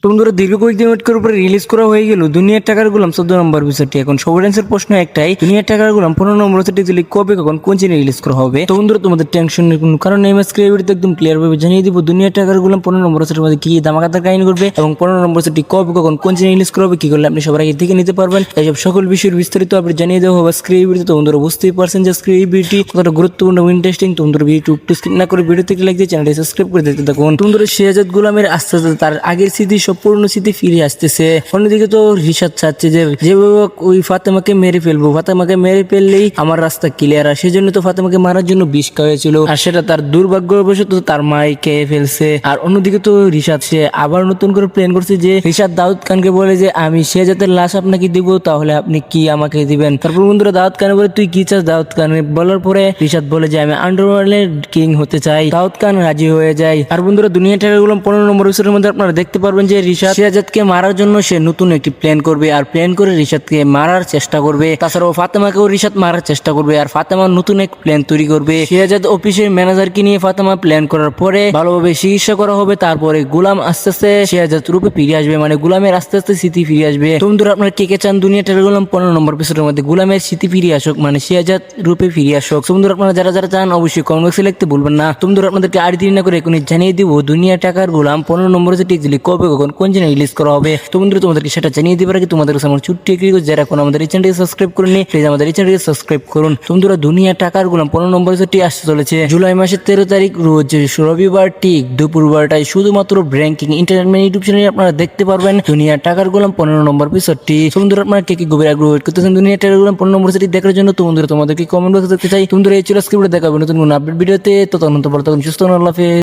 তো বন্ধুরা দীর্ঘ কয়েকদিন ওয়েট করার পরে রিলিজ করা হয়ে গেল দুনিয়ার টাকার গোলাম 14 নম্বর বিষয়টি। এখন সবার অ্যান্সার প্রশ্ন একটাই, দুনিয়ার টাকার গোলাম 15 নম্বর বিষয়টি দিলে কবে কখন কোন চ্যানেলে রিলিজ করা হবে। তো বন্ধুরা তোমাদের টেনশনের কোনো কারণ নেই, আজকে এই ভিডিওতে একদম ক্লিয়ার ভাবে জানিয়ে দিব দুনিয়ার টাকার গোলাম 15 নম্বর বিষয়টির মধ্যে কি ধামাকাদার কাহিনী করবে এবং 15 নম্বর বিষয়টি কবে কখন কোন চ্যানেলে রিলিজ করা হবে, কি করলে আপনি সবার আগে থেকে নিতে পারবেন, এইসব সকল বিষয়ের বিস্তারিত আপনি জানিয়ে দেওয়া হবে আজকে এই ভিডিওতে। তো বন্ধুরা বুঝতেই পারছেন যে আজকে এই ভিডিওটি কতটা গুরুত্বপূর্ণ এবং ইন্টারেস্টিং। তো বন্ধুরা ভিডিওটি একটু স্কিপ না করে ভিডিও থেকে লাইক দিয়ে চ্যানেলটি সাবস্ক্রাইব করে দিতে থাকুন। তো বন্ধুরা শেহজাদ গোলামের আস্তে আস্তে তার আগের স্মৃতি সব পুরনো স্মৃতি ফিরে আসতেছে। অন্যদিকে তো রিশাদ চাচ্ছে যে যেভাবে ওই ফাতেমাকে মেরে ফেলবো, ফাতেমাকে মেরে ফেললেই আমার রাস্তা ক্লিয়ার। আর সেজন্য তো ফাতেমাকে মারার জন্য বিষ খাওয়াইছিল, আর সেটা তার দুর্ভাগ্যবশত তার মাই খেয়ে ফেলছে। আর অন্যদিকে তো রিশাদ সে আবার নতুন করে প্ল্যান করছে যে রিশাদ দাউদ খানকে বলে যে আমি শেহজাদের লাশ আপনাকে দিব, তাহলে আপনি কি আমাকে দিবেন। তারপর বন্ধুরা দাউদ খান বলে তুই কি চাস। দাউদ খান বলার পরে রিশাদ বলে যে আমি আন্ডারওয়ার্ল্ডের কিং হতে চাই। দাউদ খান রাজি হয়ে যায়। আর বন্ধুরা দুনিয়া টাকার গোলাম 15 নম্বর এপিসোডের মধ্যে আপনারা দেখতে পারবেন যে রিশাদ শেহজাদকে মারার জন্য সে নতুন একটি প্ল্যান করবে, আর প্ল্যান করে রিশাদকে মারার চেষ্টা করবে। তাছাড়াও ফাতেমাকেও রিশাদ মারার চেষ্টা করবে, আর ফাতেমা নতুন এক প্ল্যান তৈরি করবে। শেহজাদ অফিসের ম্যানেজারকে নিয়ে ফাতেমা প্ল্যান করার পরে ভালোভাবে চিকিৎসা করা হবে। তারপরে গোলাম আস্তে আস্তে শেহজাদ রূপে ফিরে আসবে, মানে গোলামের আস্তে আস্তে স্মৃতি ফিরে আসবে। তো বন্ধুরা আপনারা কে কে চান দুনিয়া টাকার গোলাম 15 নম্বর এপিসোডের মধ্যে গোলামের স্মৃতি ফিরে আসুক, মানে শেহজাদ রূপে ফিরে আসুক। তো বন্ধুরা আপনারা যারা যারা চান অবশ্যই কমেন্ট বক্সে লিখতে ভুলবেন না। তো বন্ধুরা আপনাদেরকে আর দেরি না করে এখনই জানিয়ে দিব দুনিয়া টাকার গোলাম 15 নম্বর টিকলি কবে কখন কোন চ্যানেলে রিলিজ করা হবে। তো বন্ধুরা তোমাদেরকে সেটা জানিয়ে দিবার আগে তোমাদের কাছে আমার ছোট্ট একটি রিকোয়েস্ট, যারা এখন আমাদের এই চ্যানেলটি সাবস্ক্রাইব করেননি প্লিজ আমাদের এই চ্যানেলটি সাবস্ক্রাইব করুন। তো বন্ধুরা দুনিয়া টাকার গোলাম 15 নম্বর টি আসতে চলেছে জুলাই মাসের 13 তারিখ রোজ রবিবার ঠিক দুপুর 12টায় শুধুমাত্র ব্র্যাঙ্কিং এন্টারটেইনমেন্ট ইউটিউব চ্যানেলে আপনারা দেখতে পারবেন দুনিয়া টাকার গোলাম 15 নম্বর এপিসোডটি। তো বন্ধুরা আপনারা কে কি গভীর আগ্রহ করতেছেন দুনিয়া টাকার গোলাম 15 নম্বর দেখার জন্য। তো বন্ধুরা তোমাদেরকে কমেন্ট বক্সে দেখতে চাই। বন্ধুরা এই চলে আজকে ভিডিও দেখাবো নতুন কোন আপডেট ভিডিওতে। তো তখন ভালো থাকুন, সুস্থ থাকুন, আল্লাহ হাফেজ।